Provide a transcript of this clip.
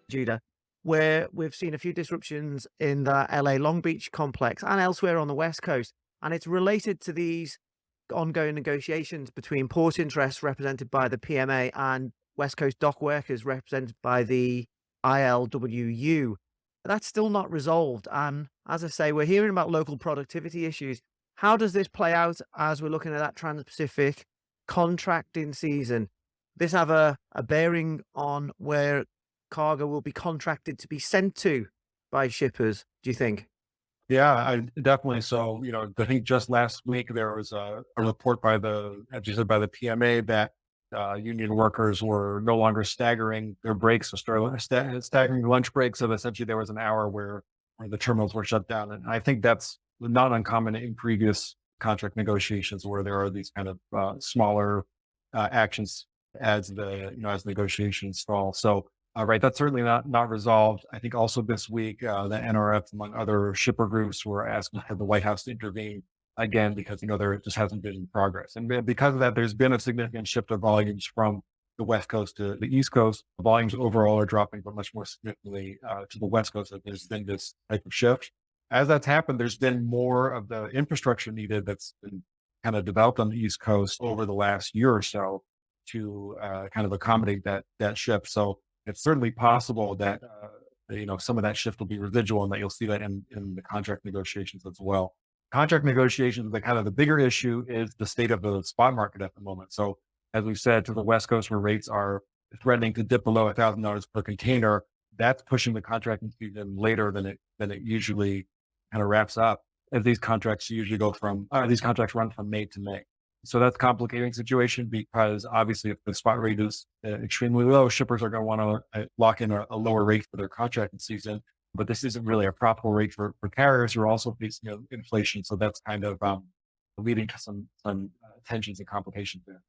Judah, where we've seen a few disruptions in the LA Long Beach complex and elsewhere on the West Coast. And it's related to these ongoing negotiations between port interests represented by the PMA and West Coast dock workers represented by the ILWU. That's still not resolved. And as I say, we're hearing about local productivity issues. How does this play out as we're looking at that Trans-Pacific contracting season? This have a bearing on where cargo will be contracted to be sent to by shippers, do you think? Yeah, I definitely. So, I think just last week there was a report by as you said, by the PMA that union workers were no longer staggering their breaks or staggering lunch breaks. So essentially there was an hour where the terminals were shut down. And I think that's not uncommon in previous contract negotiations where there are these kind of smaller actions as negotiations stall. So right, that's certainly not resolved. I think also this week, the NRF, among other shipper groups, were asking for the White House to intervene again because there just hasn't been progress, and because of that, there's been a significant shift of volumes from the West Coast to the East Coast. The volumes overall are dropping, but much more significantly to the West Coast. That there's been this type of shift. As that's happened, there's been more of the infrastructure needed that's been kind of developed on the East Coast over the last year or so to kind of accommodate that shift. So it's certainly possible that some of that shift will be residual, and that you'll see that in the contract negotiations as well. Contract negotiations, the kind of the bigger issue is the state of the spot market at the moment. So as we said, to the West Coast, where rates are threatening to dip below $1,000 per container, that's pushing the contracting season later than it usually kind of wraps up. As these contracts run from May to May. So that's a complicating situation because obviously if the spot rate is extremely low, shippers are going to want to lock in a lower rate for their contracting season. But this isn't really a profitable rate for carriers who are also facing inflation. So that's kind of leading to some tensions and complications there.